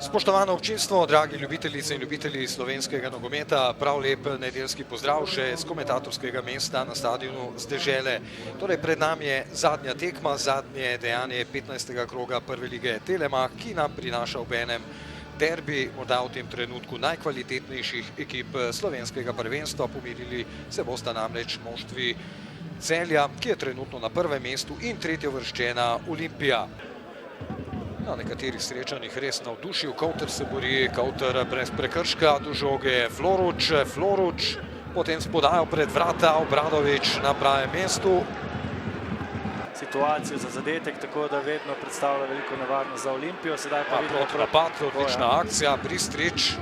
Spoštovano občinstvo, dragi ljubitelice in ljubitelji slovenskega nogometa, prav lep nedeljski pozdrav še z komentatorskega mesta na stadionu z Dežele. Torej, pred nami je zadnja tekma, zadnje dejanje 15. kroga prve lige Telemach, ki nam prinaša obenem derbi, morda v tem trenutku najkvalitetnejših ekip slovenskega prvenstva. Pomirili se bosta namreč moštvi Celja, ki je trenutno na prvem mestu, in tretjeuvrščena Olimpija. Na nekaterih srečanjih res navdušil, Kavter se bori, Kavter brez prekrška do žoge, Floruč, potem spodajal pred vrata, Obradovič na pravem mestu. Situacijo za zadetek, tako da vedno predstavlja veliko nevarnost za Olimpijo. Sedaj pa vidimo napad, odlična akcija, Bristrič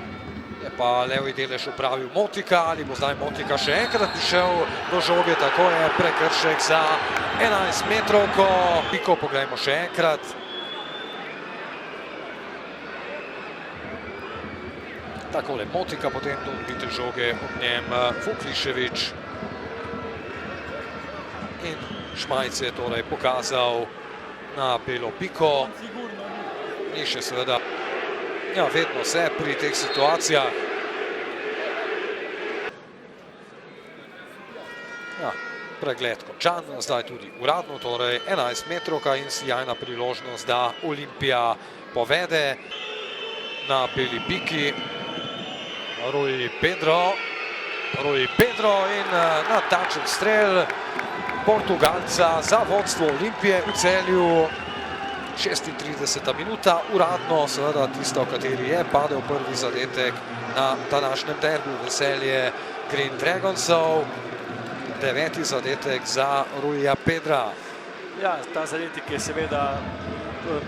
je pa levi delež opravil Motika, ali bo zdaj Motika še enkrat prišel do žoge, tako je prekršek za 11 metrovko. Piko, pogledajmo še enkrat. Takole Motika, potem do odbite žoge od njem Vuklišević. In Šmajc je torej pokazal na belo piko. Ni še seveda, ja, vedno se pri teh situacijah. Ja, pregled končan, zdaj tudi uradno, torej 11 metrovka in sijajna priložnost, da Olimpija povede na beli piki. Rui Pedro in natačen strel Portugalca za vodstvo Olimpije v Celju. 36. minuta, uradno seveda tista, v kateri je padel prvi zadetek na današnjem derbu. Veselje Green Dragonsov, 9. zadetek za Ruija Pedra. Ja, ta zadetek je seveda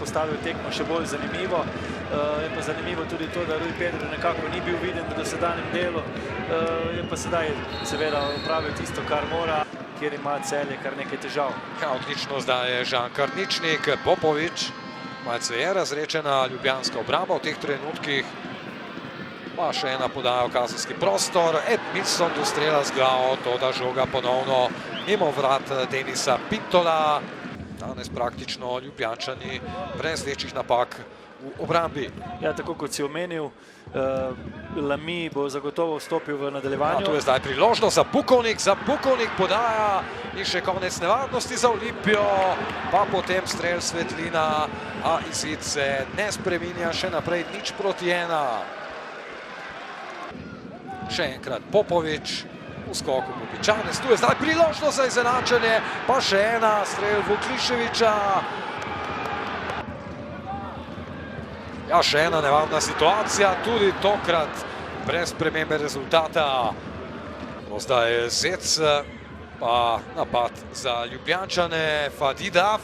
postavil tekmo še bolj zanimivo. Je pa zanimivo tudi to, da Rui Pedro nekako ni bil viden v dosedanjem delu. Je pa sedaj seveda opravil tisto, kar mora, kjer ima Celje kar nekaj težav. Ja, odlično zdaj je Žan Karničnik, Popovič. Malce je razrečena ljubljanska obramba v teh trenutkih. Pa še ena podaja v kazenski prostor. Edmilson do strela z glavo, to da žoga ponovno mimo vrat Denisa Pintola. Danes praktično Ljubljančani brez večjih napak v obrambi. Ja, tako kot si omenil, Lamy bo zagotovo vstopil v nadaljevanju. Ja, tu je zdaj priložnost za Bukovnik podaja in še konec nevarnosti za Olimpijo, pa potem strel Svetlina, a izid se ne spreminja, še naprej 0:1. Še enkrat Popovič, v skoku Bobičanec, tu je zdaj priložnost za izenačenje, pa še ena, strel Vukliševića. Ja, še ena nevarna situacija, tudi tokrat brez spremembe rezultata. Zdaj je Zec, pa napad za Ljubljančane, Fadida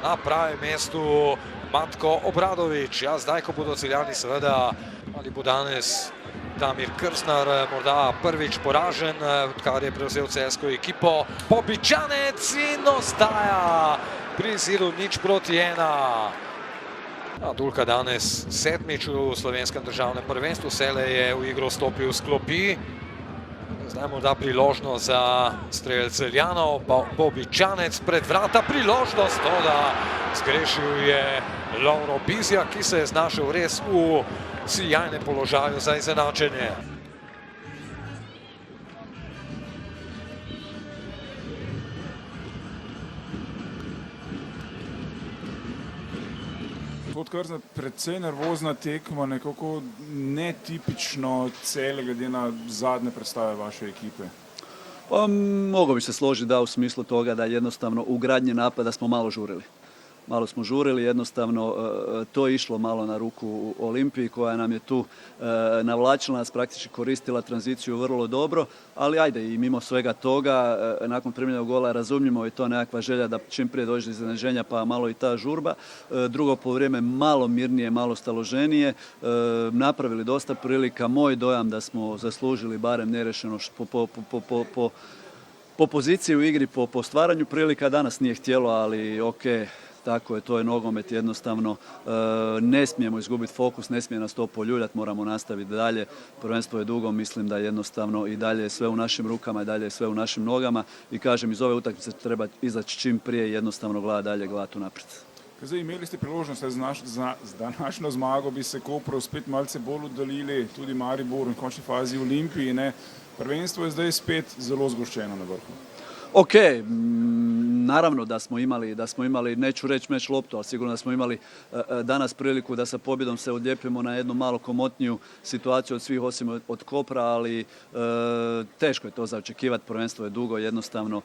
na pravem mestu, Matko Obradovič. Ja, zdaj, ko bodo Celjani seveda, ali bo danes Damir Krsnar morda prvič poražen, odkar je prevzel celjsko ekipo. Bobičanec in ostaja pri izidu 0:1. Dulka danes 7. v slovenskem državnem prvenstvu, vselej je v igro stopil s klopi. Zdaj morda priložnost za strel Celjanov, Bobičanec pred vrata, priložnost, to da zgrešil je Lovro Bizjak, ki se je znašel res v sijajnem položaju za izenačenje. Krznar, predvsej nervozna tekma, nekako netipično Celje glede na zadnje predstave vaše ekipe. Pa mogo bi se složiti da u smislu toga da jednostavno u gradnji napada smo malo žurili. Malo smo žurili, jednostavno to je išlo malo na ruku Olimpiji koja nam je tu navlačila, nas praktički koristila tranziciju vrlo dobro, ali ajde i mimo svega toga, nakon primljenog gola razumljimo je to nekakva želja da čim prije dođe do iznenađenja, pa malo i ta žurba. Drugo poluvreme malo mirnije, malo staloženije, napravili dosta prilika, moj dojam da smo zaslužili barem nerešeno po poziciji u igri, po stvaranju prilika. Danas nije htjelo, ali okej. Tako je, to je nogomet, jednostavno ne smijemo izgubiti fokus, ne smije nas to poljuljati, moramo nastaviti dalje. Prvenstvo je dugo, mislim da jednostavno i dalje je sve u našim rukama, i dalje je sve u našim nogama i kažem, iz ove utakmice treba izaći čim prije i jednostavno gledati dalje, gledati unaprijed. Zdaj, imeli ste priložnost, z današnjo zmago bi se Koper spet malce bolj oddaljili, tudi Maribor in v končni fazi Olimpiji. Ne? Prvenstvo je zdaj spet zelo zgoščeno na vrhu. Ok, naravno da smo imali, neću reći meč loptu, ali sigurno da smo imali danas priliku da sa pobjedom se odljepimo na jednu malo komotniju situaciju od svih osim od Kopra, ali teško je to za očekivati, prvenstvo je dugo, jednostavno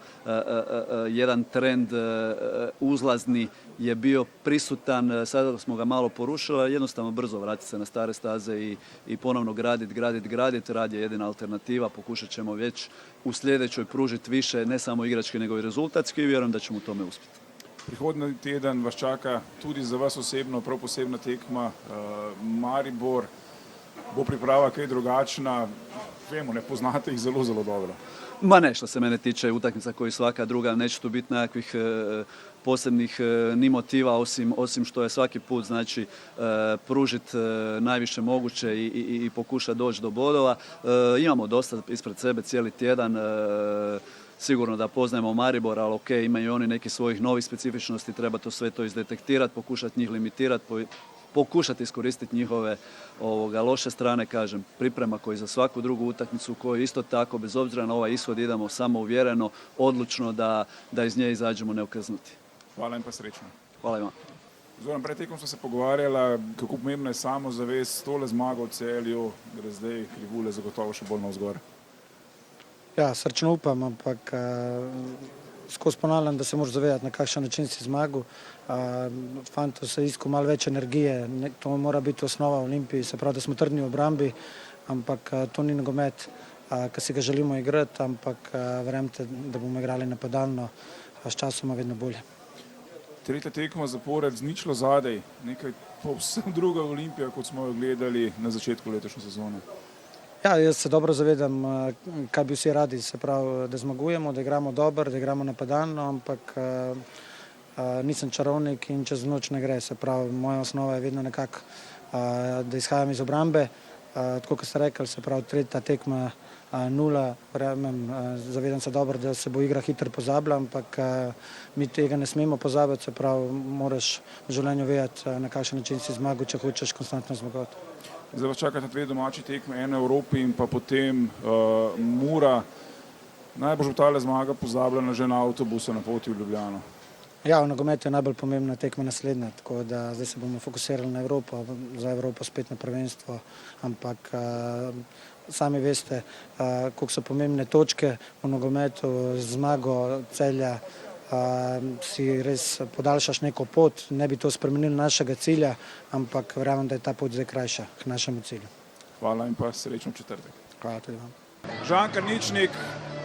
jedan trend uzlazni je bio prisutan, sada smo ga malo porušili, jednostavno brzo vratiti se na stare staze i ponovno graditi, rad je jedina alternativa, pokušat ćemo već u sljedećoj pružiti više, ne samo igrački nego i rezultatski i vjerujem da ćemo u tome uspjeti. Prihodnji teden vas čaka tudi za vas osebno prav posebna tekma. Maribor bo priprava kaj drugačna, vemo, ne poznate ih zelo, zelo dobro. Ma ne, što se mene tiče utakmica koji svaka druga, neće tu biti nekakvih posebnih ni motiva osim što je svaki put znači pružiti najviše moguće i pokušati doći do bodova. Imamo dosta ispred sebe cijeli tjedan, sigurno da poznajemo Maribor, ali ok, imaju oni neki svojih novih specifičnosti, treba to sve to izdetektirati, pokušati njih limitirati, pokušati iskoristiti njihove loše strane, kažem, priprema koji za svaku drugu utakmicu, koji isto tako, bez obzira na ovaj ishod, idemo samo uvjereno, odlučno da iz nje izađemo neokrznuti. Hvala in pa srečno. Hvala vam. Zoran, pred tekom smo se pogovarjala, kako pomembna je samozavest, tole zmago v Celju, gre zdaj krivulje zagotovo še bolj navzgor. Ja, srčno upam, ampak skozi ponavljam, da se moraš zavedati, na kakšen način si zmagal. Fanto se iskal malo več energije, to mora biti osnova v Olimpiji, se pravi, da smo trdni v obrambi, ampak to ni nogomet, ki si ga želimo igrati, ampak verjemite, da bomo igrali napadalno, s časoma vedno bolje. Tretja tekma zapored z ničlo zadej, nekaj povsem druga Olimpija, kot smo jo gledali na začetku letošnje sezone. Ja, jaz se dobro zavedam, kaj bi vsi radi, se pravi, da zmagujemo, da igramo dobro, da igramo napadalno, ampak nisem čarovnik in čez noč ne gre. Se pravi, moja osnova je vedno nekako, da izhajam iz obrambe. Tako kot ste rekli, se pravi, tretja tekma 0, zavedam se dobro, da se bo igra hitro pozabila, ampak mi tega ne smemo pozabiti, se pravi, moraš v življenju vedeti, na kakšen način si zmagal, če hočeš konstantno zmagati. Zdaj vas čakate dve domači tekme, ena v Evropi in pa potem Mura. Najbolj bo tale zmaga pozabljena že na avtobusu na poti v Ljubljano. Ja, v nogometu je najbolj pomembna tekma naslednja, tako da zdaj se bomo fokusirali na Evropo, za Evropo spet na prvenstvo, ampak sami veste, koliko so pomembne točke v nogometu, zmago Celja, si res podaljšaš neko pot, ne bi to spremenili našega cilja, ampak verjamem, da je ta pot zdaj krajša k našemu cilju. Hvala in pa srečno četrtek. Hvala tudi vam. Žan Karničnik,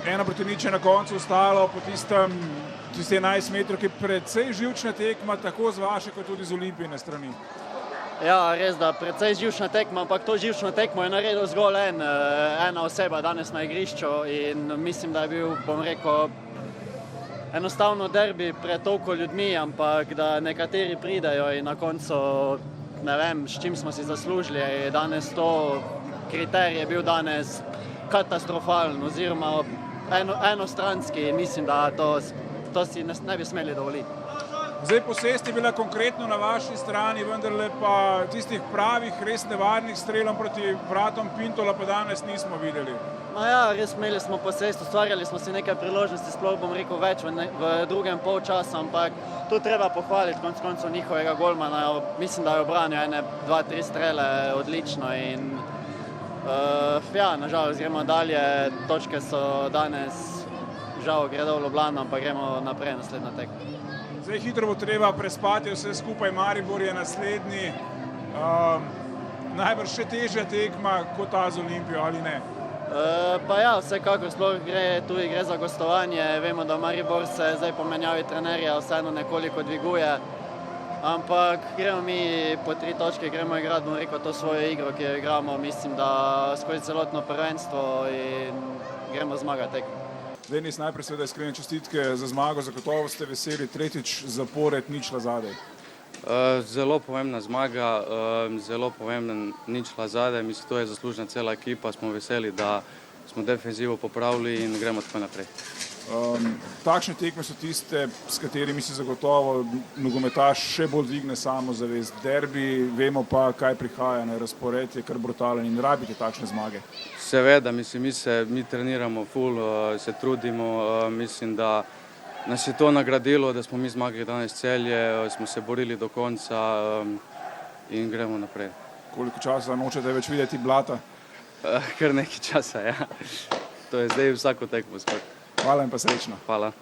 1-0 je na koncu ostalo po tisti 11 metrov, ki je precej živčna tekma, tako z vaše kot tudi z Olimpijine strani. Ja, res da, precej živčna tekma, ampak to živčno tekmo je naredil zgolj ena oseba danes na igrišču in mislim, da je bil, bom rekel, enostavno derbi pred toliko ljudmi, ampak da nekateri pridajo in na koncu ne vem, s čim smo si zaslužili. Danes to kriterij je bil danes katastrofalen oziroma enostranski in mislim, da to si ne bi smeli dovoliti. Zdaj posest je bila konkretno na vaši strani, vendarle pa tistih pravih, res nevarnih strelom proti vratom Pintola pa danes nismo videli. No ja, res imeli smo posest, ustvarjali smo si nekaj priložnosti, sploh bom rekel več v drugem polčasu, ampak tu treba pohvaliti konec koncev njihovega golmana. Mislim, da je obranil ene 2-3 strele odlično in ja, nažalost gremo dalje, točke so danes, žal gredo v Ljubljano, ampak gremo naprej naslednja tekma. Zdaj hitro bo treba prespati vse skupaj, Maribor je naslednji, najbrž še težja tekma kot ta z Olimpijo, ali ne? Pa ja, vsekakor sploh gre za gostovanje, vemo, da Maribor se zdaj po menjavi trenerja vseeno nekoliko dviguje, ampak gremo mi po 3 točke, gremo igrati, bom rekel, to svojo igro, ki jo igramo, mislim, da skozi celotno prvenstvo in gremo zmagati tekmo. Denis, najprej seveda iskrene čestitke za zmago, zagotovo ste veseli, tretjič zapored ničla zadej. Zelo pomembna zmaga, zelo pomemben ničla zadej, mislim, to je zaslužna cela ekipa, smo veseli, da smo defenzivo popravili in gremo tako naprej. Takšne tekme so tiste, s katerimi si zagotovo nogometaš še bolj dvigne samozavest. Derbi, vemo pa, kaj prihaja, razpored je kar brutalen in rabite takšne zmage. Seveda, mislim, mi treniramo ful, se trudimo, mislim, da nas je to nagradilo, da smo mi zmagali danes Celje, smo se borili do konca in gremo naprej. Koliko časa nočete več videti blata? Kar nekaj časa, ja. To je zdaj vsako tekmo skoraj. Hvala in pa srečno. Hvala.